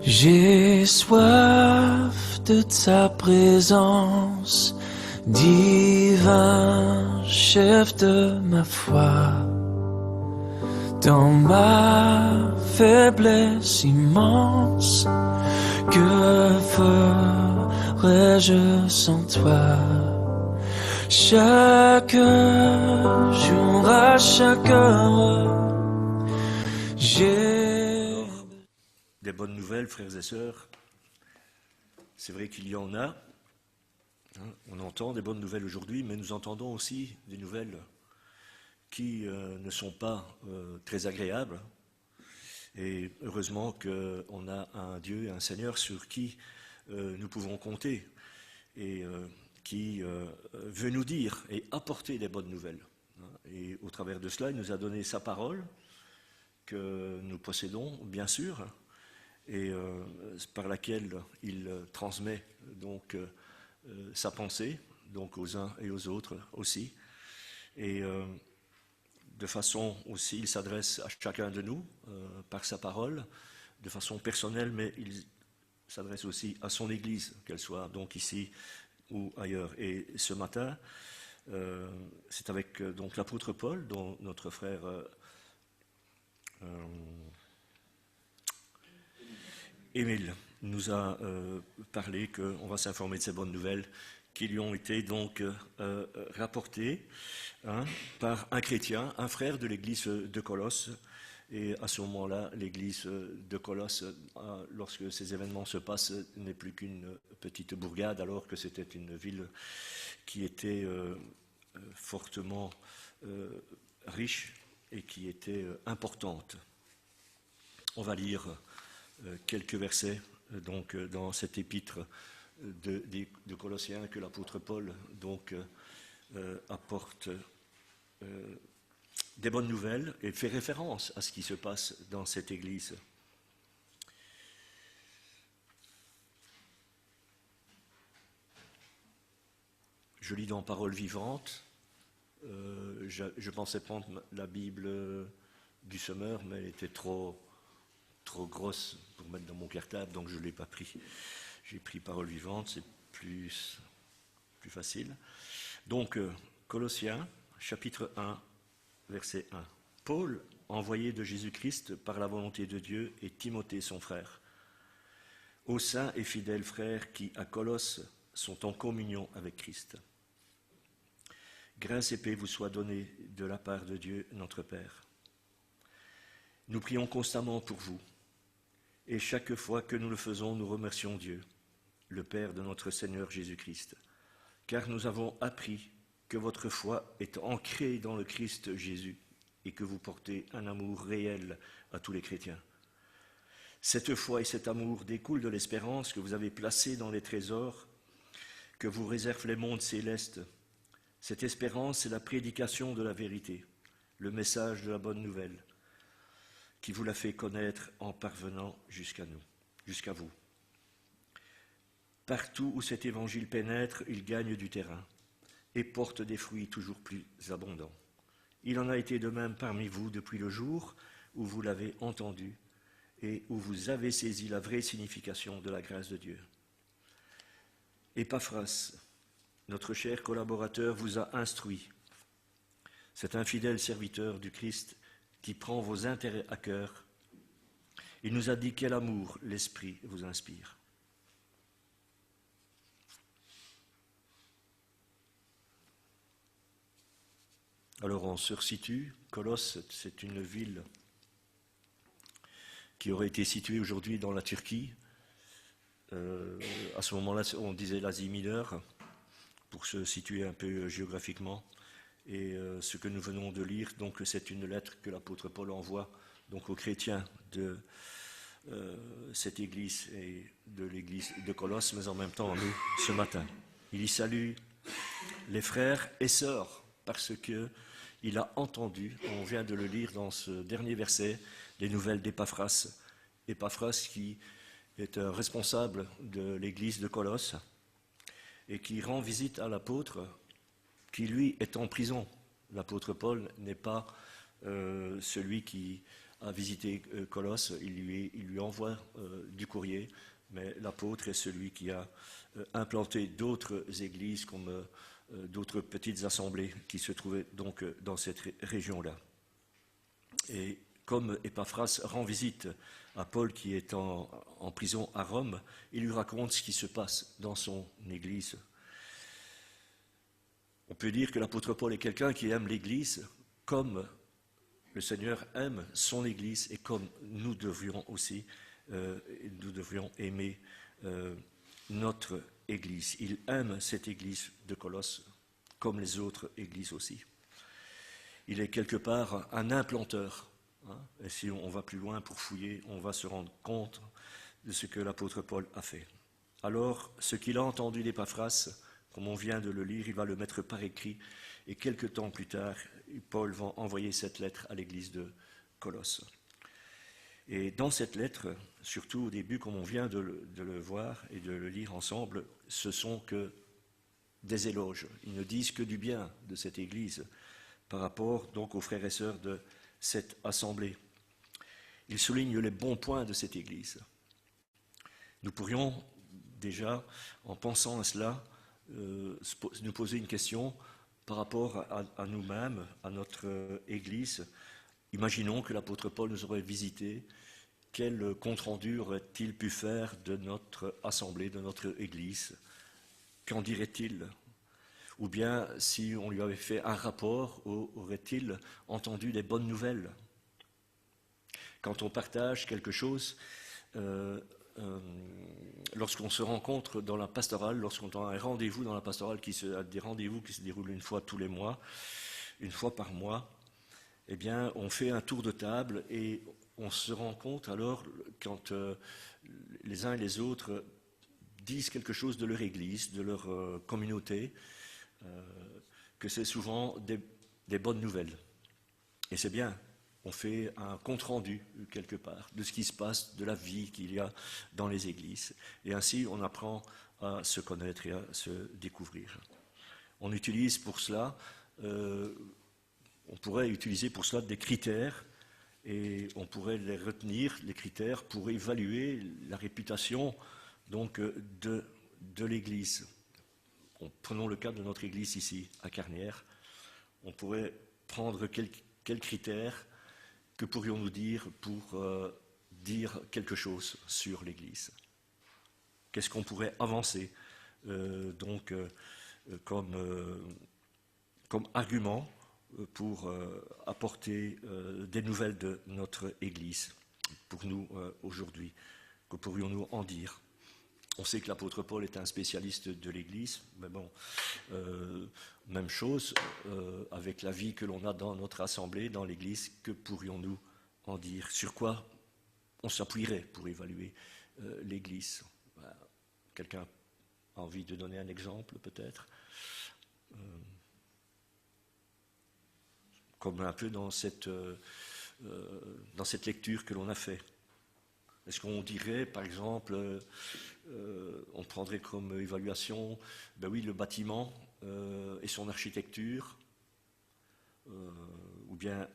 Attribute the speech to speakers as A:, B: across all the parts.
A: J'ai soif de ta présence, divin chef de ma foi. Dans ma faiblesse immense, que ferais-je sans toi? Chaque jour, à chaque heure, j'ai...
B: Des bonnes nouvelles, frères et sœurs. C'est vrai qu'il y en a. On entend des bonnes nouvelles aujourd'hui, mais nous entendons aussi des nouvelles qui ne sont pas très agréables. Et heureusement qu'on a un Dieu, un Seigneur sur qui nous pouvons compter et qui veut nous dire et apporter des bonnes nouvelles. Et au travers de cela, il nous a donné sa parole que nous possédons, bien sûr, et par laquelle il transmet donc sa pensée, donc aux uns et aux autres aussi. Et de façon aussi, il s'adresse à chacun de nous par sa parole, de façon personnelle, mais il s'adresse aussi à son Église, qu'elle soit donc ici ou ailleurs. Et ce matin, c'est avec donc l'apôtre Paul, dont notre frère Émile nous a parlé qu'on va s'informer de ces bonnes nouvelles qui lui ont été donc rapportées par un chrétien, un frère de l'église de Colosse. Et à ce moment-là, l'église de Colosse, lorsque ces événements se passent, n'est plus qu'une petite bourgade, alors que c'était une ville qui était fortement riche et qui était importante. On va lire quelques versets donc dans cet épître de Colossiens que l'apôtre Paul donc apporte des bonnes nouvelles et fait référence à ce qui se passe dans cette église. Je lis dans Paroles vivantes. Je pensais prendre la Bible du semeur, mais elle était trop grosse pour mettre dans mon cartable, donc je ne l'ai pas pris. J'ai pris Paroles vivantes, c'est plus facile. Donc, Colossiens, chapitre 1, verset 1. Paul, envoyé de Jésus-Christ par la volonté de Dieu, et Timothée, son frère, aux saints et fidèles frères qui, à Colosse, sont en communion avec Christ. Grâce et paix vous soient données de la part de Dieu, notre Père. Nous prions constamment pour vous, et chaque fois que nous le faisons, nous remercions Dieu, le Père de notre Seigneur Jésus-Christ, car nous avons appris que votre foi est ancrée dans le Christ Jésus et que vous portez un amour réel à tous les chrétiens. Cette foi et cet amour découlent de l'espérance que vous avez placée dans les trésors que vous réservent les mondes célestes. Cette espérance, c'est la prédication de la vérité, le message de la bonne nouvelle, qui vous l'a fait connaître en parvenant jusqu'à nous, jusqu'à vous. Partout où cet évangile pénètre, il gagne du terrain et porte des fruits toujours plus abondants. Il en a été de même parmi vous depuis le jour où vous l'avez entendu et où vous avez saisi la vraie signification de la grâce de Dieu. Épaphras, notre cher collaborateur, vous a instruit. C'est un fidèle serviteur du Christ qui prend vos intérêts à cœur. Il nous a dit quel amour l'Esprit vous inspire. Alors on se resitue. Colosse, c'est une ville qui aurait été située aujourd'hui dans la Turquie. À ce moment-là, on disait l'Asie mineure, pour se situer un peu géographiquement. Et ce que nous venons de lire, donc, c'est une lettre que l'apôtre Paul envoie donc, aux chrétiens de cette église et de l'église de Colosse, mais en même temps à nous ce matin. Il y salue les frères et sœurs parce qu'il a entendu, on vient de le lire dans ce dernier verset, les nouvelles d'Épaphras. Épaphras qui est un responsable de l'église de Colosse et qui rend visite à l'apôtre qui lui est en prison. L'apôtre Paul n'est pas celui qui à visiter Colosse, il lui envoie du courrier, mais l'apôtre est celui qui a implanté d'autres églises comme d'autres petites assemblées qui se trouvaient donc dans cette région-là. Et comme Épaphras rend visite à Paul qui est en prison à Rome, il lui raconte ce qui se passe dans son église. On peut dire que l'apôtre Paul est quelqu'un qui aime l'église comme le Seigneur aime son église et comme nous devrions aussi, nous devrions aimer notre église. Il aime cette église de Colosse comme les autres églises aussi. Il est quelque part un implanteur. Et si on va plus loin pour fouiller, on va se rendre compte de ce que l'apôtre Paul a fait. Alors, ce qu'il a entendu d'Épaphras, comme on vient de le lire, il va le mettre par écrit. Et quelque temps plus tard, Paul va envoyer cette lettre à l'église de Colosse. Et dans cette lettre, surtout au début, comme on vient de le voir et de le lire ensemble, ce sont que des éloges. Ils ne disent que du bien de cette église par rapport donc aux frères et sœurs de cette assemblée. Ils soulignent les bons points de cette église. Nous pourrions déjà, en pensant à cela, nous poser une question par rapport à nous-mêmes, à notre église. Imaginons que l'apôtre Paul nous aurait visité. Quel compte-rendu aurait-il pu faire de notre assemblée, de notre église? Qu'en dirait-il? Ou bien, si on lui avait fait un rapport, aurait-il entendu des bonnes nouvelles? Quand on partage quelque chose, lorsqu'on se rencontre dans la pastorale, lorsqu'on a un rendez-vous dans la pastorale, des rendez-vous qui se déroulent une fois tous les mois, une fois par mois, eh bien, on fait un tour de table et on se rend compte alors, quand les uns et les autres disent quelque chose de leur église, de leur communauté, que c'est souvent des bonnes nouvelles. Et c'est bien, on fait un compte-rendu quelque part de ce qui se passe, de la vie qu'il y a dans les églises. Et ainsi, on apprend à se connaître et à se découvrir. On utilise pour cela, on pourrait utiliser pour cela des critères, et on pourrait les retenir, les critères, pour évaluer la réputation donc, de l'Église. Prenons le cas de notre Église ici, à Carnières. On pourrait prendre quels critères que pourrions-nous dire pour dire quelque chose sur l'Église? Qu'est-ce qu'on pourrait avancer comme argument pour apporter des nouvelles de notre Église pour nous aujourd'hui? Que pourrions-nous en dire? On sait que l'apôtre Paul est un spécialiste de l'Église, mais bon, même chose avec la vie que l'on a dans notre assemblée, dans l'Église, que pourrions-nous en dire? Sur quoi on s'appuierait pour évaluer l'Église? Quelqu'un a envie de donner un exemple, peut-être? Comme un peu dans cette lecture que l'on a fait. Est-ce qu'on dirait, par exemple, on prendrait comme évaluation, ben oui, le bâtiment et son architecture, ou bien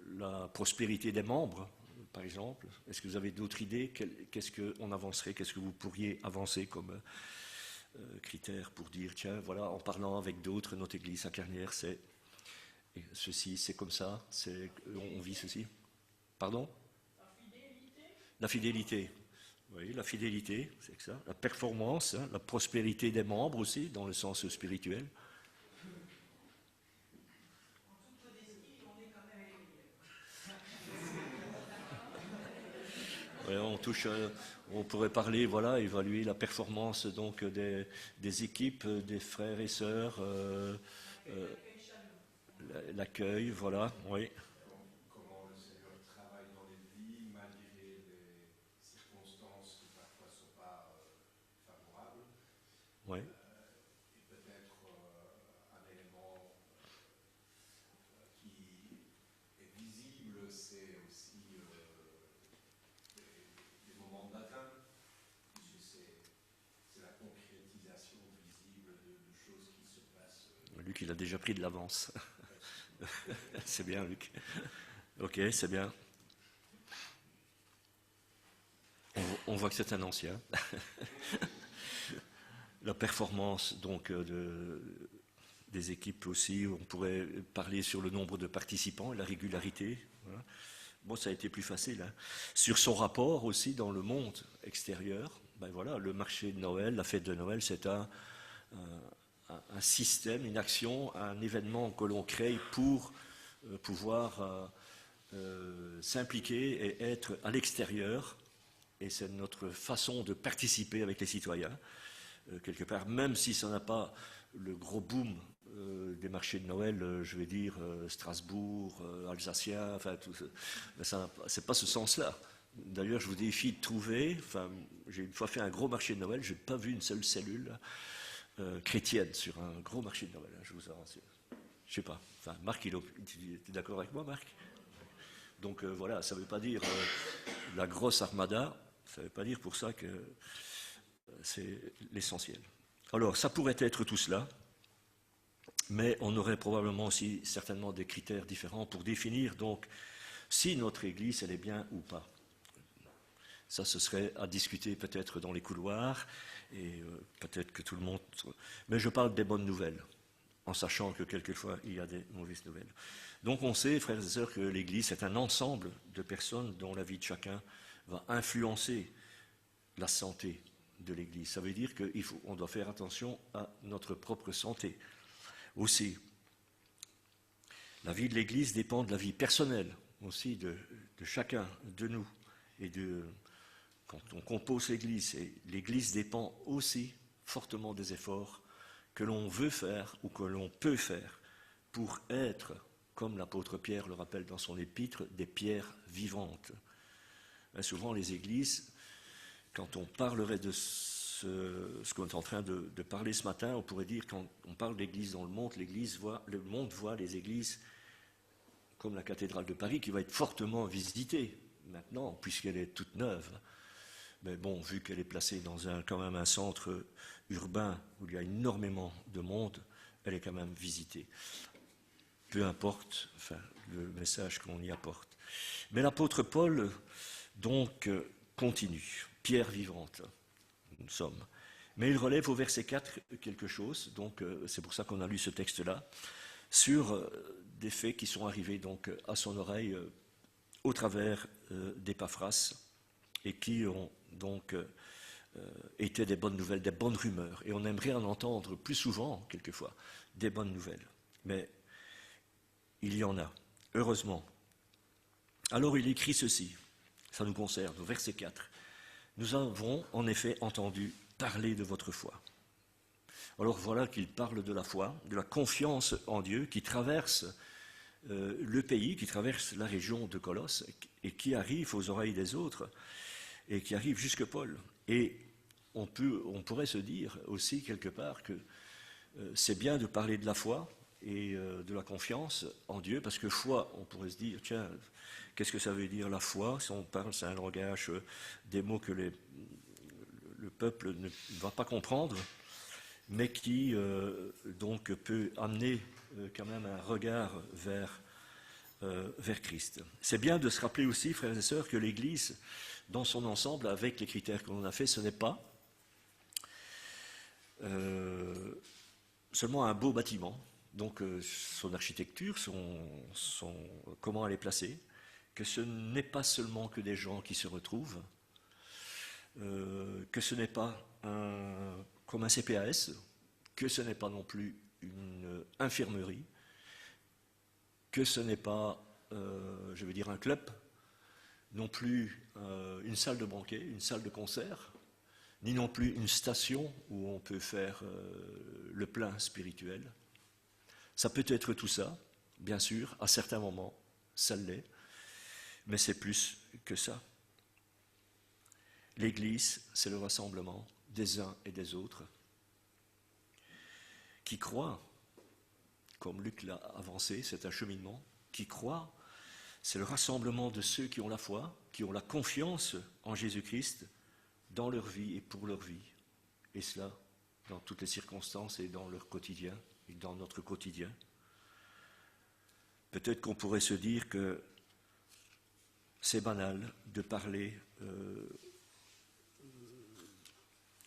B: la prospérité des membres, par exemple? Est-ce que vous avez d'autres idées? Qu'est-ce qu'on avancerait? Qu'est-ce que vous pourriez avancer comme critère pour dire, tiens, voilà, en parlant avec d'autres, notre église à Carnières, c'est ceci, c'est comme ça, on vit ceci. Pardon? La fidélité. Oui, la fidélité, c'est ça. La performance, hein, la prospérité des membres aussi, dans le sens spirituel. Ouais, on pourrait parler, voilà, évaluer la performance donc des équipes, des frères et sœurs, l'accueil, voilà, oui.
C: Comment le Seigneur travaille dans les vies, malgré les circonstances qui parfois ne sont pas favorables.
B: Oui.
C: Et peut-être un élément qui est visible, c'est aussi les moments de baptême, puisque c'est la concrétisation visible de choses qui se passent.
B: Luc, il a déjà pris de l'avance. C'est bien, Luc. Ok, c'est bien. On voit que c'est un ancien. La performance donc des équipes aussi, on pourrait parler sur le nombre de participants et la régularité. Voilà. Bon, ça a été plus facile. Hein. Sur son rapport aussi dans le monde extérieur, ben voilà, le marché de Noël, la fête de Noël, c'est un système, une action, un événement que l'on crée pour pouvoir s'impliquer et être à l'extérieur. Et c'est notre façon de participer avec les citoyens, quelque part, même si ça n'a pas le gros boom des marchés de Noël, je vais dire Strasbourg, Alsacien, enfin tout ça, c'est pas ce sens-là. D'ailleurs, je vous défie de trouver, enfin, j'ai une fois fait un gros marché de Noël, je n'ai pas vu une seule cellule chrétienne sur un gros marché de Noël, hein, je vous en rassure. Je sais pas. Enfin, Marc, tu es d'accord avec moi, Marc? Donc voilà, ça ne veut pas dire la grosse armada, ça ne veut pas dire pour ça que c'est l'essentiel. Alors, ça pourrait être tout cela, mais on aurait probablement aussi certainement des critères différents pour définir donc si notre Église, elle est bien ou pas. Ça, ce serait à discuter peut-être dans les couloirs, et peut-être que tout le monde... Mais je parle des bonnes nouvelles, en sachant que quelquefois, il y a des mauvaises nouvelles. Donc on sait, frères et sœurs, que l'Église est un ensemble de personnes dont la vie de chacun va influencer la santé de l'Église. Ça veut dire qu'on doit faire attention à notre propre santé aussi. La vie de l'Église dépend de la vie personnelle aussi de chacun de nous. Et quand on compose l'Église, et l'Église dépend aussi fortement des efforts que l'on veut faire ou que l'on peut faire pour être, comme l'apôtre Pierre le rappelle dans son épître, des pierres vivantes. Et souvent les églises, quand on parlerait de ce qu'on est en train de parler ce matin, on pourrait dire quand on parle d'église dans le monde, le monde voit les églises comme la cathédrale de Paris qui va être fortement visitée maintenant, puisqu'elle est toute neuve. Mais bon, vu qu'elle est placée dans quand même un centre urbain où il y a énormément de monde, elle est quand même visitée. Peu importe le message qu'on y apporte. Mais l'apôtre Paul, donc, continue. Pierre vivante, nous sommes. Mais il relève au verset 4 quelque chose, donc c'est pour ça qu'on a lu ce texte-là, sur des faits qui sont arrivés donc à son oreille au travers d'Épaphras et qui ont donc été des bonnes nouvelles, des bonnes rumeurs. Et on aimerait en entendre plus souvent, quelquefois, des bonnes nouvelles. Mais il y en a, heureusement. Alors il écrit ceci, ça nous concerne, au verset 4. Nous avons en effet entendu parler de votre foi. Alors voilà qu'il parle de la foi, de la confiance en Dieu qui traverse le pays, qui traverse la région de Colosse et qui arrive aux oreilles des autres et qui arrive jusque Paul. Et on pourrait se dire aussi quelque part que c'est bien de parler de la foi et de la confiance en Dieu, parce que foi, on pourrait se dire, tiens, qu'est-ce que ça veut dire la foi? Si on parle, c'est un langage, des mots que le peuple ne va pas comprendre, mais qui donc peut amener quand même un regard vers Christ. C'est bien de se rappeler aussi, frères et sœurs, que l'Église, dans son ensemble, avec les critères que l'on a fait, ce n'est pas seulement un beau bâtiment, donc son architecture, comment elle est placée, que ce n'est pas seulement que des gens qui se retrouvent, que ce n'est pas comme un CPAS, que ce n'est pas non plus une infirmerie, que ce n'est pas, je veux dire, un club, non plus une salle de banquet, une salle de concert, ni non plus une station où on peut faire le plein spirituel. Ça peut être tout ça, bien sûr, à certains moments, ça l'est, mais c'est plus que ça. L'Église, c'est le rassemblement des uns et des autres qui croient, comme Luc l'a avancé, c'est un cheminement, qui croient, c'est le rassemblement de ceux qui ont la foi, qui ont la confiance en Jésus-Christ dans leur vie et pour leur vie. Et cela dans toutes les circonstances et dans leur quotidien et dans notre quotidien. Peut-être qu'on pourrait se dire que c'est banal de parler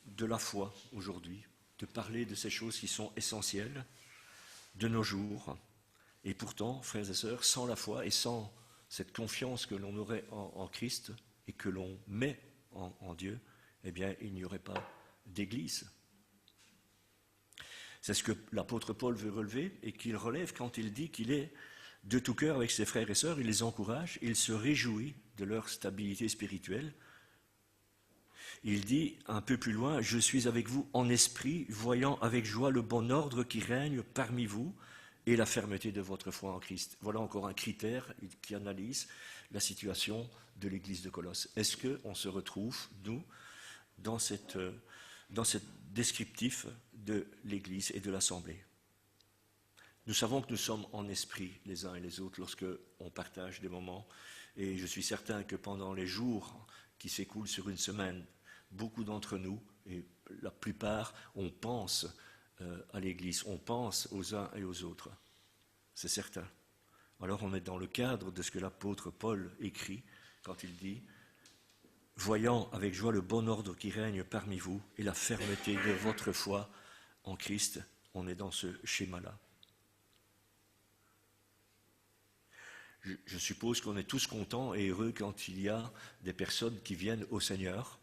B: de la foi aujourd'hui, de parler de ces choses qui sont essentielles de nos jours. Et pourtant, frères et sœurs, sans la foi et sans cette confiance que l'on aurait en Christ et que l'on met en Dieu, eh bien, il n'y aurait pas d'Église. C'est ce que l'apôtre Paul veut relever et qu'il relève quand il dit qu'il est de tout cœur avec ses frères et sœurs, il les encourage, il se réjouit de leur stabilité spirituelle. Il dit un peu plus loin, « Je suis avec vous en esprit, voyant avec joie le bon ordre qui règne parmi vous et la fermeté de votre foi en Christ. » Voilà encore un critère qui analyse la situation de l'église de Colosse. Est-ce qu'on se retrouve, nous, dans cette descriptif de l'église et de l'assemblée? Nous savons que nous sommes en esprit les uns et les autres lorsque on partage des moments, et je suis certain que pendant les jours qui s'écoulent sur une semaine, beaucoup d'entre nous, et la plupart, on pense à l'église, on pense aux uns et aux autres, c'est certain. Alors on est dans le cadre de ce que l'apôtre Paul écrit quand il dit « Voyant avec joie le bon ordre qui règne parmi vous et la fermeté de votre foi en Christ », on est dans ce schéma-là. Je suppose qu'on est tous contents et heureux quand il y a des personnes qui viennent au Seigneur,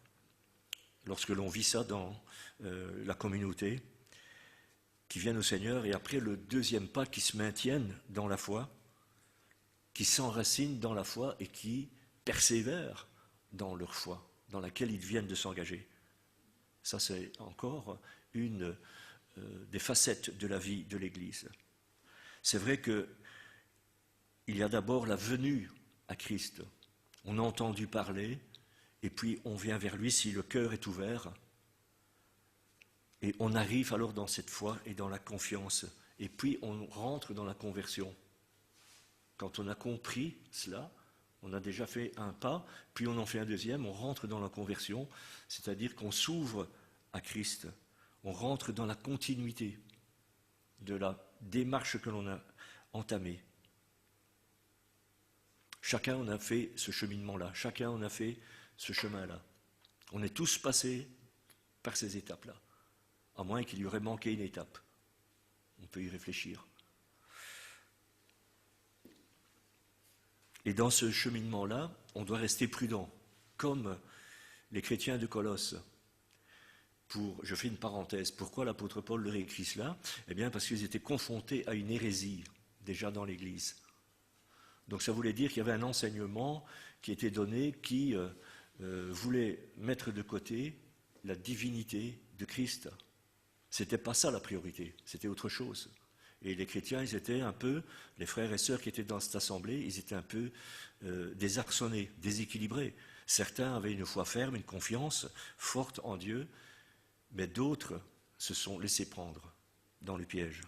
B: lorsque l'on vit ça dans la communauté, qui viennent au Seigneur, et après le deuxième pas, qui se maintiennent dans la foi, qui s'enracinent dans la foi et qui persévèrent dans leur foi, dans laquelle ils viennent de s'engager. Ça, c'est encore une des facettes de la vie de l'Église. C'est vrai que il y a d'abord la venue à Christ. On a entendu parler, et puis on vient vers lui si le cœur est ouvert. Et on arrive alors dans cette foi et dans la confiance. Et puis on rentre dans la conversion. Quand on a compris cela, on a déjà fait un pas, puis on en fait un deuxième, on rentre dans la conversion, c'est-à-dire qu'on s'ouvre à Christ. On rentre dans la continuité de la démarche que l'on a entamée. Chacun en a fait ce cheminement-là, chacun en a fait ce chemin-là. On est tous passés par ces étapes-là, à moins qu'il y aurait manqué une étape. On peut y réfléchir. Et dans ce cheminement-là, on doit rester prudent, comme les chrétiens de Colosse. Je fais une parenthèse, pourquoi l'apôtre Paul leur écrit cela? Eh bien parce qu'ils étaient confrontés à une hérésie, déjà dans l'Église. Donc ça voulait dire qu'il y avait un enseignement qui était donné qui voulait mettre de côté la divinité de Christ. C'était pas ça la priorité, c'était autre chose. Et les chrétiens, ils étaient un peu, les frères et sœurs qui étaient dans cette assemblée, ils étaient un peu désarçonnés, déséquilibrés. Certains avaient une foi ferme, une confiance forte en Dieu, mais d'autres se sont laissés prendre dans le piège.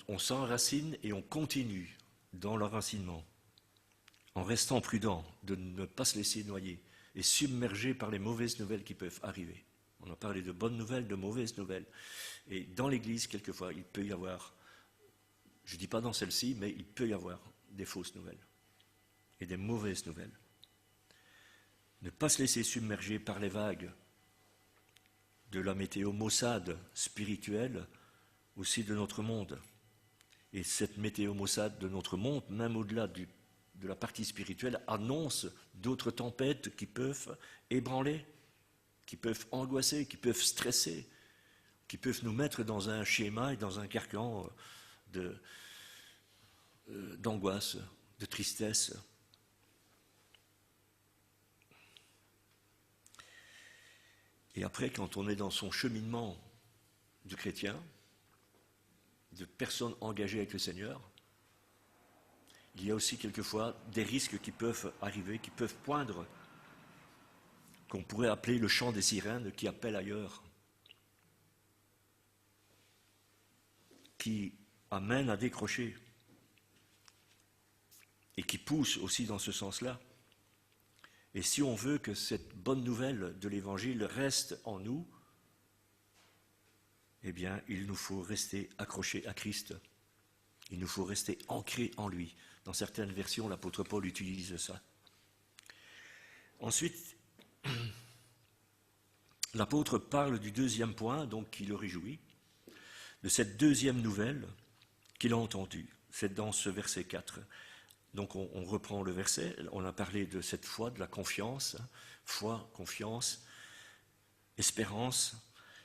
B: On s'enracine et on continue dans l'enracinement, en restant prudent de ne pas se laisser noyer et submerger par les mauvaises nouvelles qui peuvent arriver. On a parlé de bonnes nouvelles, de mauvaises nouvelles. Et dans l'Église, quelquefois, il peut y avoir, je ne dis pas dans celle-ci, mais il peut y avoir des fausses nouvelles et des mauvaises nouvelles. Ne pas se laisser submerger par les vagues de la météo maussade spirituelle, aussi de notre monde. Et cette météo maussade de notre monde, même au-delà de la partie spirituelle, annonce d'autres tempêtes qui peuvent ébranler, qui peuvent angoisser, qui peuvent stresser, qui peuvent nous mettre dans un schéma et dans un carcan d'angoisse, de tristesse. Et après, quand on est dans son cheminement de chrétien, de personnes engagées avec le Seigneur, il y a aussi quelquefois des risques qui peuvent arriver, qui peuvent poindre, qu'on pourrait appeler le chant des sirènes qui appelle ailleurs, qui amène à décrocher et qui pousse aussi dans ce sens-là. Et si on veut que cette bonne nouvelle de l'Évangile reste en nous, eh bien, il nous faut rester accrochés à Christ. Il nous faut rester ancrés en lui. Dans certaines versions, l'apôtre Paul utilise ça. Ensuite, l'apôtre parle du deuxième point, donc qui le réjouit, de cette deuxième nouvelle qu'il a entendue. C'est dans ce verset 4. Donc on reprend le verset, on a parlé de cette foi, de la confiance, foi, confiance, espérance.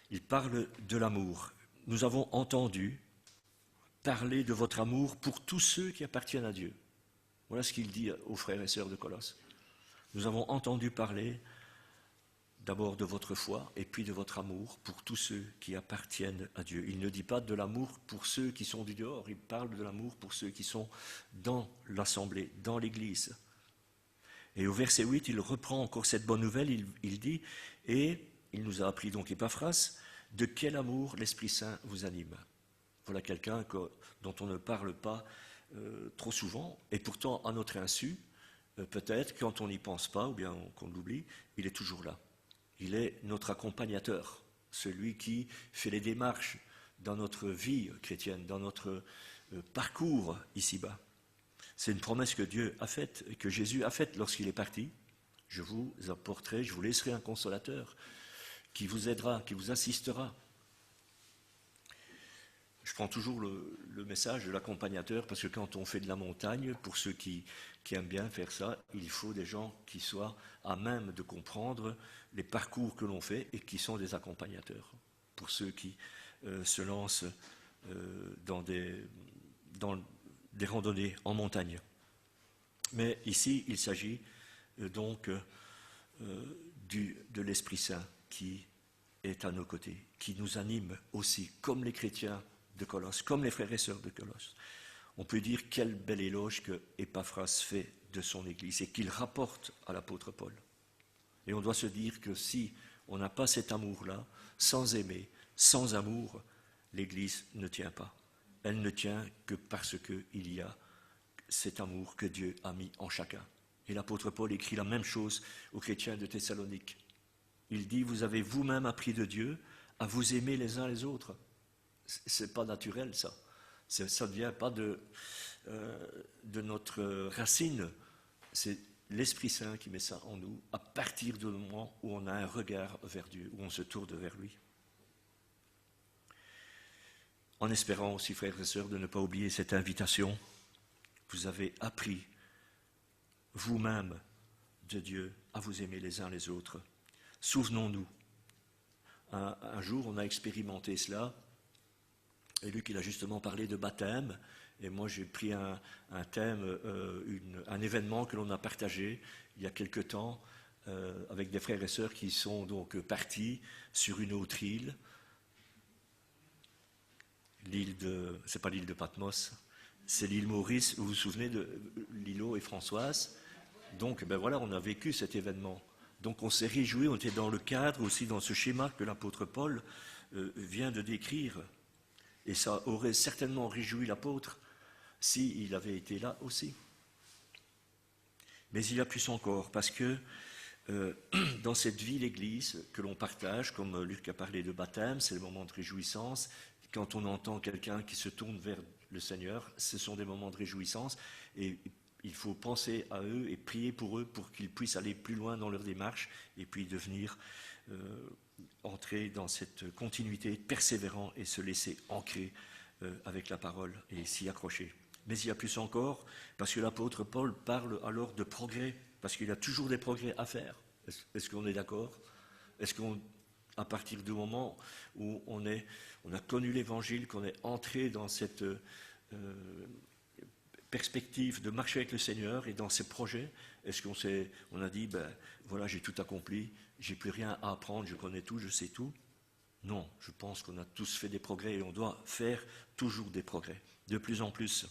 B: Il parle de l'amour. Nous avons entendu parler de votre amour pour tous ceux qui appartiennent à Dieu. Voilà ce qu'il dit aux frères et sœurs de Colosse. Nous avons entendu parler d'abord de votre foi et puis de votre amour pour tous ceux qui appartiennent à Dieu. Il ne dit pas de l'amour pour ceux qui sont du dehors, il parle de l'amour pour ceux qui sont dans l'assemblée, dans l'église. Et au verset 8, il reprend encore cette bonne nouvelle, il dit, et il nous a appris donc Épaphras, de quel amour l'Esprit Saint vous anime. Voilà quelqu'un dont on ne parle pas trop souvent, et pourtant à notre insu, peut-être quand on n'y pense pas, ou bien qu'on l'oublie, il est toujours là. Il est notre accompagnateur, celui qui fait les démarches dans notre vie chrétienne, dans notre parcours ici-bas. C'est une promesse que Dieu a faite, que Jésus a faite lorsqu'il est parti. Je vous apporterai, je vous laisserai un consolateur qui vous aidera, qui vous assistera. Je prends toujours le message de l'accompagnateur parce que quand on fait de la montagne, pour ceux qui aiment bien faire ça, il faut des gens qui soient à même de comprendre les parcours que l'on fait et qui sont des accompagnateurs. Pour ceux qui se lancent dans des randonnées en montagne. Mais ici, il s'agit donc de l'Esprit Saint qui est à nos côtés, qui nous anime aussi, comme les chrétiens de Colosse, comme les frères et sœurs de Colosse. On peut dire quel bel éloge que Épaphras fait de son Église et qu'il rapporte à l'apôtre Paul. Et on doit se dire que si on n'a pas cet amour-là, sans aimer, sans amour, l'Église ne tient pas. Elle ne tient que parce qu'il y a cet amour que Dieu a mis en chacun. Et l'apôtre Paul écrit la même chose aux chrétiens de Thessalonique. Il dit, vous avez vous-même appris de Dieu à vous aimer les uns les autres. C'est pas naturel, ça. Ça ne vient pas de notre racine. C'est l'Esprit Saint qui met ça en nous à partir du moment où on a un regard vers Dieu, où on se tourne vers lui. En espérant aussi, frères et sœurs, de ne pas oublier cette invitation. Vous avez appris vous-même de Dieu à vous aimer les uns les autres. Souvenons-nous, un jour on a expérimenté cela. Et Luc, il a justement parlé de baptême, et moi j'ai pris un thème, un événement que l'on a partagé il y a quelque temps avec des frères et sœurs qui sont donc partis sur une autre île, c'est pas l'île de Patmos, c'est l'île Maurice, vous vous souvenez de Lilo et Françoise. Donc ben voilà, on a vécu cet événement. Donc on s'est réjoui, on était dans le cadre aussi, dans ce schéma que l'apôtre Paul vient de décrire. Et ça aurait certainement réjoui l'apôtre s'il avait été là aussi. Mais il y a plus encore, parce que dans cette vie d'Église que l'on partage, comme Luc a parlé de baptême, c'est le moment de réjouissance. Quand on entend quelqu'un qui se tourne vers le Seigneur, ce sont des moments de réjouissance. Et il faut penser à eux et prier pour eux pour qu'ils puissent aller plus loin dans leur démarche et puis devenir... entrer dans cette continuité, persévérant et se laisser ancrer avec la parole et s'y accrocher. Mais il y a plus encore, parce que l'apôtre Paul parle alors de progrès, parce qu'il y a toujours des progrès à faire. Est-ce qu'on est d'accord? Est-ce qu'à partir du moment où on a connu l'Évangile, qu'on est entré dans cette perspective de marcher avec le Seigneur et dans ses projets, est-ce qu'on a dit, ben voilà, j'ai tout accompli, j'ai plus rien à apprendre, je connais tout, je sais tout? Non, je pense qu'on a tous fait des progrès et on doit faire toujours des progrès, de plus en plus.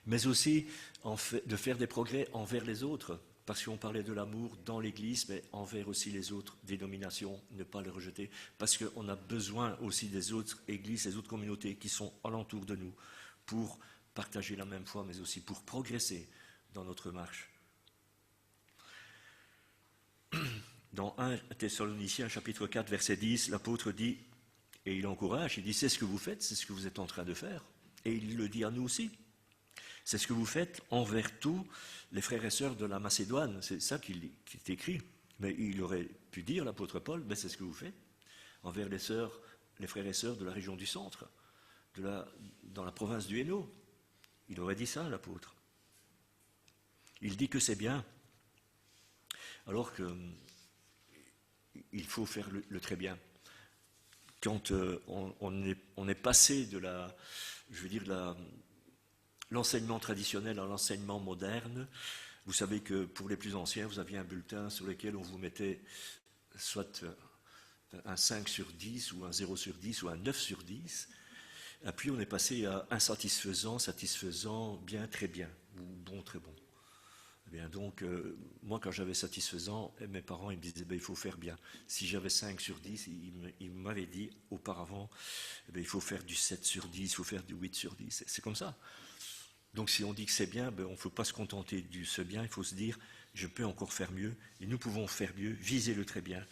B: Mais aussi de faire des progrès envers les autres, parce qu'on parlait de l'amour dans l'Église, mais envers aussi les autres dénominations, ne pas les rejeter, parce qu'on a besoin aussi des autres églises, des autres communautés qui sont alentour de nous, pour partager la même foi, mais aussi pour progresser dans notre marche. Dans 1 Thessaloniciens, chapitre 4, verset 10, l'apôtre dit, et il encourage, il dit, c'est ce que vous faites, c'est ce que vous êtes en train de faire. Et il le dit à nous aussi. C'est ce que vous faites envers tous les frères et sœurs de la Macédoine. C'est ça qui est écrit. Mais il aurait pu dire, l'apôtre Paul, ben c'est ce que vous faites envers les frères et sœurs de la région du centre, dans la province du Hainaut. Il aurait dit ça, l'apôtre. Il dit que c'est bien, alors qu'il faut faire le très bien. Quand on est passé de l'enseignement traditionnel à l'enseignement moderne, vous savez que pour les plus anciens, vous aviez un bulletin sur lequel on vous mettait soit un 5 sur 10, ou un 0 sur 10, ou un 9 sur 10. Et puis on est passé à insatisfaisant, satisfaisant, bien, très bien, ou bon, très bon. Eh bien, donc, moi, quand j'avais satisfaisant, mes parents ils me disaient, il faut faire bien. Si j'avais 5 sur 10, ils m'avaient dit auparavant, il faut faire du 7 sur 10, il faut faire du 8 sur 10. C'est comme ça. Donc, si on dit que c'est bien, on ne faut pas se contenter du ce bien, il faut se dire, je peux encore faire mieux, et nous pouvons faire mieux, viser le très bien,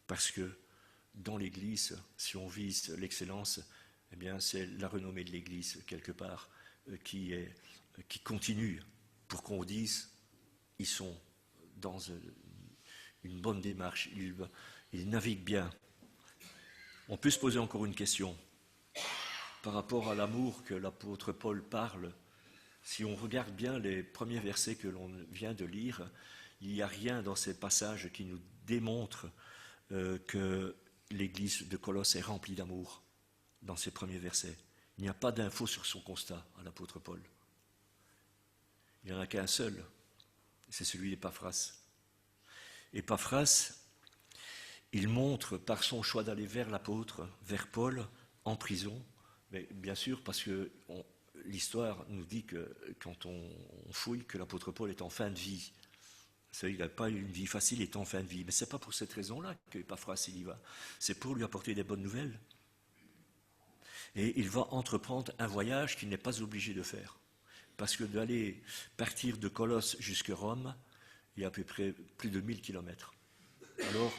B: parce que dans l'Église, si on vise l'excellence, eh bien, c'est la renommée de l'Église, quelque part, qui continue pour qu'on dise, ils sont dans une bonne démarche, ils naviguent bien. On peut se poser encore une question par rapport à l'amour que l'apôtre Paul parle. Si on regarde bien les premiers versets que l'on vient de lire, il n'y a rien dans ces passages qui nous démontre que l'Église de Colosse est remplie d'amour dans ces premiers versets. Il n'y a pas d'info sur son constat à l'apôtre Paul. Il n'y en a qu'un seul, c'est celui d'Épaphras. Épaphras, il montre par son choix d'aller vers l'apôtre, vers Paul, en prison, mais bien sûr parce que l'histoire nous dit que quand on fouille que l'apôtre Paul est en fin de vie. Il n'a pas une vie facile, il est en fin de vie. Mais ce n'est pas pour cette raison-là qu'Épaphras il y va. C'est pour lui apporter des bonnes nouvelles. Et il va entreprendre un voyage qu'il n'est pas obligé de faire. Parce que d'aller partir de Colosse jusqu'à Rome, il y a à peu près plus de 1000 kilomètres. Alors,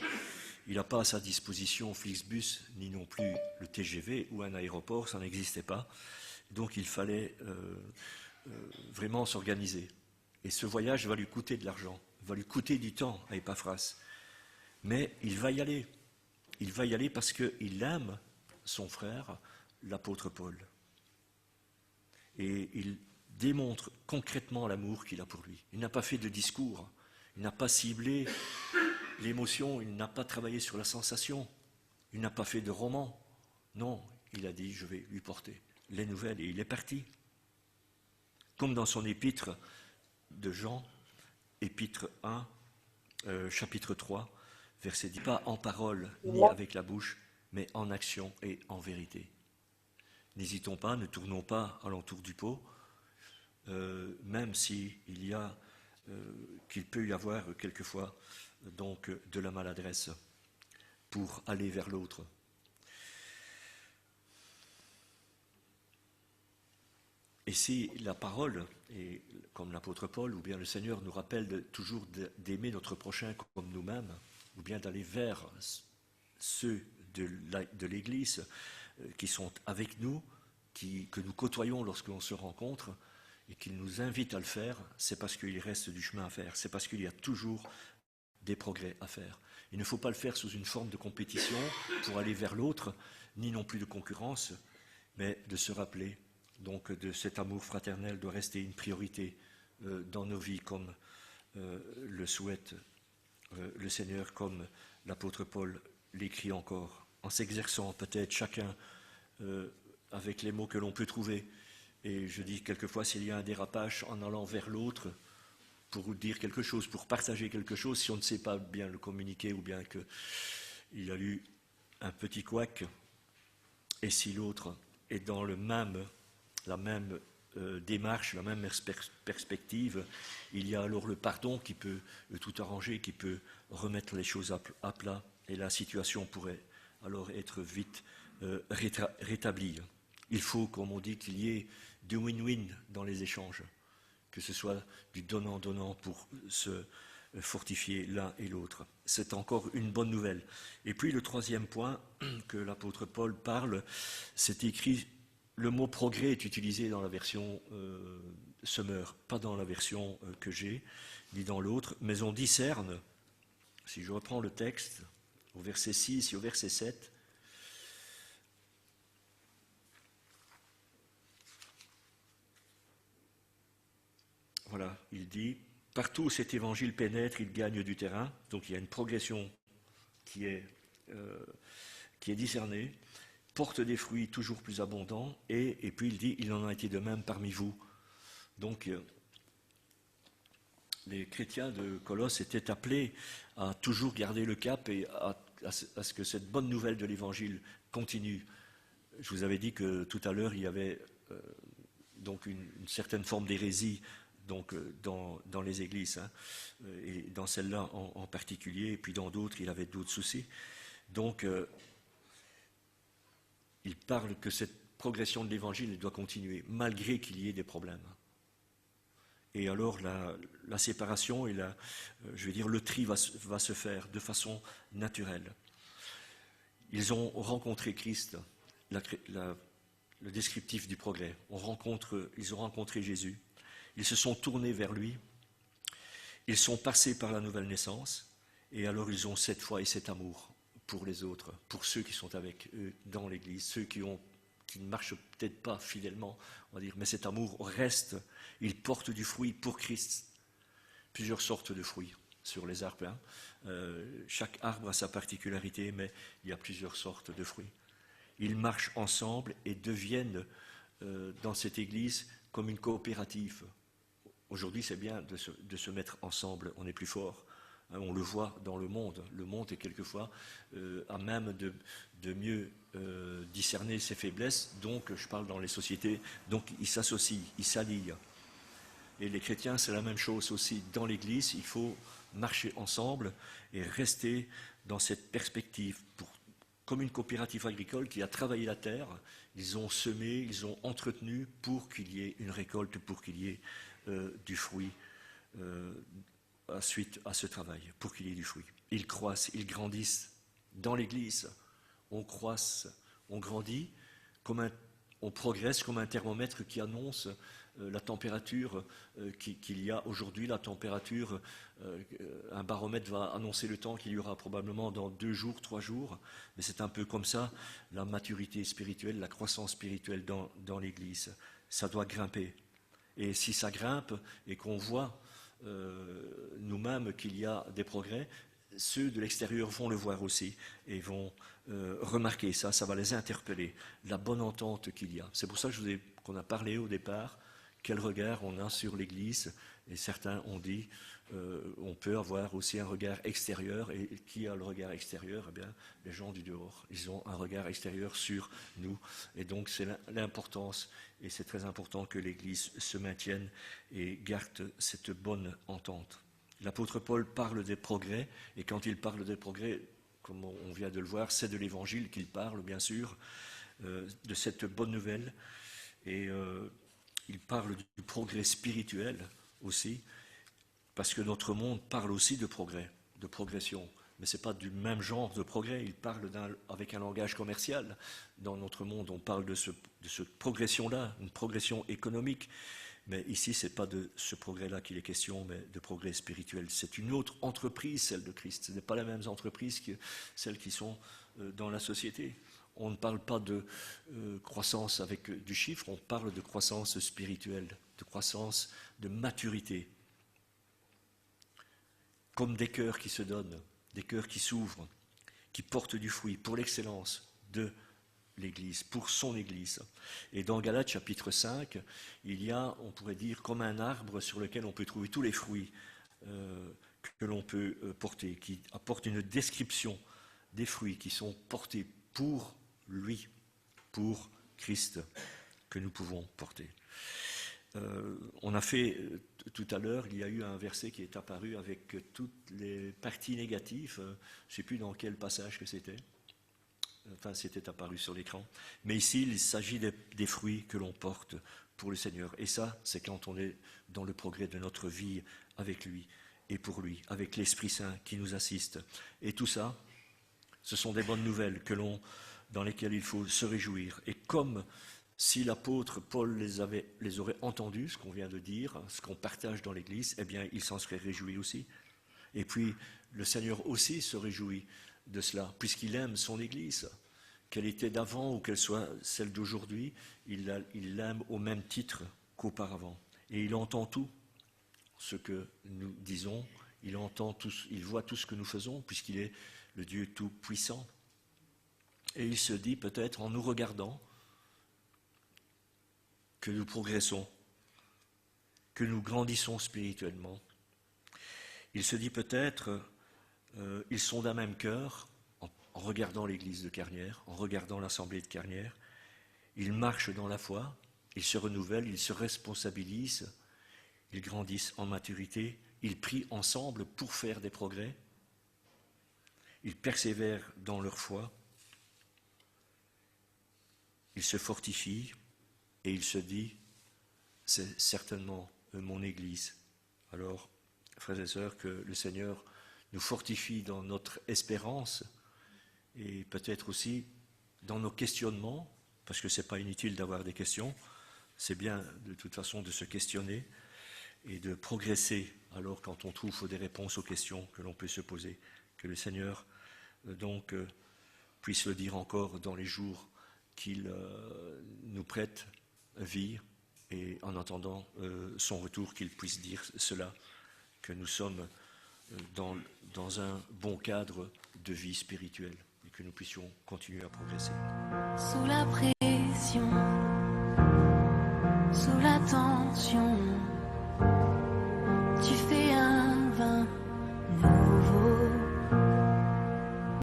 B: il n'a pas à sa disposition Flixbus, ni non plus le TGV ou un aéroport, ça n'existait pas. Donc il fallait vraiment s'organiser. Et ce voyage va lui coûter de l'argent, va lui coûter du temps à Épaphras. Mais il va y aller. Il va y aller parce qu'il aime son frère, l'apôtre Paul. Et il démontre concrètement l'amour qu'il a pour lui. Il n'a pas fait de discours, il n'a pas ciblé l'émotion, il n'a pas travaillé sur la sensation, il n'a pas fait de roman. Non, il a dit, je vais lui porter les nouvelles, et il est parti. Comme dans son épître de Jean, épître 1, chapitre 3, verset 10, pas en parole ni avec la bouche, mais en action et en vérité. N'hésitons pas, ne tournons pas alentour du pot, même qu'il peut y avoir quelquefois donc de la maladresse pour aller vers l'autre. Et si la parole, et comme l'apôtre Paul, ou bien le Seigneur nous rappelle toujours d'aimer notre prochain comme nous-mêmes, ou bien d'aller vers ceux de l'Église qui sont avec nous, que nous côtoyons lorsqu'on se rencontre, et qu'il nous invite à le faire, c'est parce qu'il reste du chemin à faire, c'est parce qu'il y a toujours des progrès à faire. Il ne faut pas le faire sous une forme de compétition pour aller vers l'autre, ni non plus de concurrence, mais de se rappeler donc de cet amour fraternel doit rester une priorité dans nos vies, comme le souhaite le Seigneur, comme l'apôtre Paul l'écrit encore, en s'exerçant peut-être chacun avec les mots que l'on peut trouver. Et je dis quelquefois, s'il y a un dérapage en allant vers l'autre, pour dire quelque chose, pour partager quelque chose, si on ne sait pas bien le communiquer, ou bien qu'il a eu un petit couac, et si l'autre est dans la même démarche, la même perspective, il y a alors le pardon qui peut tout arranger, qui peut remettre les choses à plat, et la situation pourrait alors être vite rétablie. Il faut, comme on dit, qu'il y ait du win-win dans les échanges, que ce soit du donnant-donnant pour se fortifier l'un et l'autre. C'est encore une bonne nouvelle. Et puis le troisième point que l'apôtre Paul parle, c'est écrit le mot progrès est utilisé dans la version Summer, pas dans la version que j'ai, ni dans l'autre, mais on discerne, si je reprends le texte, au verset 6 et au verset 7, voilà, il dit, partout où cet évangile pénètre, il gagne du terrain, donc il y a une progression qui est discernée, porte des fruits toujours plus abondants, et puis il dit, il en a été de même parmi vous. Donc, les chrétiens de Colosse étaient appelés à toujours garder le cap et à ce que cette bonne nouvelle de l'Évangile continue. Je vous avais dit que tout à l'heure, il y avait donc une certaine forme d'hérésie donc, dans les églises, hein, et dans celle-là en particulier, et puis dans d'autres, il avait d'autres soucis. Donc, il parle que cette progression de l'Évangile doit continuer, malgré qu'il y ait des problèmes. Et alors la séparation et le tri va se faire de façon naturelle. Ils ont rencontré Christ, le descriptif du progrès. Ils ont rencontré Jésus. Ils se sont tournés vers lui. Ils sont passés par la nouvelle naissance. Et alors ils ont cette foi et cet amour pour les autres, pour ceux qui sont avec eux dans l'Église, ceux qui ne marchent peut-être pas fidèlement, on va dire, mais cet amour reste, il porte du fruit pour Christ. Plusieurs sortes de fruits sur les arbres. Hein. Chaque arbre a sa particularité, mais il y a plusieurs sortes de fruits. Ils marchent ensemble et deviennent dans cette Église comme une coopérative. Aujourd'hui, c'est bien de se mettre ensemble, on est plus fort. On le voit dans le monde. Le monde est quelquefois à même de mieux discerner ses faiblesses. Donc, je parle dans les sociétés. Donc, ils s'associent, ils s'allient. Et les chrétiens, c'est la même chose aussi. Dans l'Église, il faut marcher ensemble et rester dans cette perspective. Comme une coopérative agricole qui a travaillé la terre, ils ont semé, ils ont entretenu pour qu'il y ait une récolte, pour qu'il y ait du fruit. Suite à ce travail, pour qu'il y ait du fruit. Ils croissent, ils grandissent. Dans l'Église, on croisse, on grandit, on progresse comme un thermomètre qui annonce la température qu'il y a aujourd'hui. La température, un baromètre va annoncer le temps qu'il y aura probablement dans 2 jours, 3 jours. Mais c'est un peu comme ça, la maturité spirituelle, la croissance spirituelle dans l'Église. Ça doit grimper. Et si ça grimpe et qu'on voit nous-mêmes qu'il y a des progrès, ceux de l'extérieur vont le voir aussi et vont remarquer ça, ça va les interpeller, la bonne entente qu'il y a. C'est pour ça qu'on a parlé au départ, quel regard on a sur l'Église, et certains ont dit, on peut avoir aussi un regard extérieur, et qui a le regard extérieur? Eh bien, les gens du dehors, ils ont un regard extérieur sur nous, et donc c'est l'importance, et c'est très important que l'Église se maintienne et garde cette bonne entente. L'apôtre Paul parle des progrès, et quand il parle des progrès, comme on vient de le voir, c'est de l'Évangile qu'il parle, bien sûr, de cette bonne nouvelle, et il parle du progrès spirituel aussi, parce que notre monde parle aussi de progrès, de progression, mais ce n'est pas du même genre de progrès, il parle avec un langage commercial. Dans notre monde, on parle de cette progression-là, une progression économique, mais ici, ce n'est pas de ce progrès-là qu'il est question, mais de progrès spirituel. C'est une autre entreprise, celle de Christ. Ce n'est pas les mêmes entreprises que celles qui sont dans la société. On ne parle pas de croissance avec du chiffre, on parle de croissance spirituelle, de croissance de maturité. Comme des cœurs qui se donnent, des cœurs qui s'ouvrent, qui portent du fruit pour l'excellence de l'Église, pour son Église. Et dans Galates chapitre 5, il y a, on pourrait dire, comme un arbre sur lequel on peut trouver tous les fruits que l'on peut porter, qui apporte une description des fruits qui sont portés pour lui, pour Christ, que nous pouvons porter. On a fait tout à l'heure, il y a eu un verset qui est apparu avec toutes les parties négatives, je ne sais plus dans quel passage que c'était, enfin c'était apparu sur l'écran, mais ici il s'agit des fruits que l'on porte pour le Seigneur, et ça c'est quand on est dans le progrès de notre vie avec lui et pour lui, avec l'Esprit Saint qui nous assiste, et tout ça, ce sont des bonnes nouvelles dans lesquelles il faut se réjouir, et comme Si l'apôtre Paul les aurait entendus, ce qu'on vient de dire, ce qu'on partage dans l'Église, eh bien, il s'en serait réjoui aussi. Et puis, le Seigneur aussi se réjouit de cela, puisqu'il aime son Église. Qu'elle était d'avant ou qu'elle soit celle d'aujourd'hui, il l'aime au même titre qu'auparavant. Et il entend tout ce que nous disons, il voit tout ce que nous faisons, puisqu'il est le Dieu tout-puissant. Et il se dit peut-être en nous regardant que nous progressons, que nous grandissons spirituellement. Il se dit peut-être, ils sont d'un même cœur, en regardant l'église de Carnières, en regardant l'assemblée de Carnières. Ils marchent dans la foi, ils se renouvellent, ils se responsabilisent, ils grandissent en maturité, ils prient ensemble pour faire des progrès, ils persévèrent dans leur foi, ils se fortifient et il se dit, c'est certainement mon Église. Alors, frères et sœurs, que le Seigneur nous fortifie dans notre espérance et peut-être aussi dans nos questionnements, parce que ce n'est pas inutile d'avoir des questions, c'est bien de toute façon de se questionner et de progresser alors quand on trouve des réponses aux questions que l'on peut se poser. Que le Seigneur donc puisse le dire encore dans les jours qu'il nous prête vie et en attendant son retour qu'il puisse dire cela, que nous sommes dans un bon cadre de vie spirituelle et que nous puissions continuer à progresser.
D: Sous la pression, sous la tension,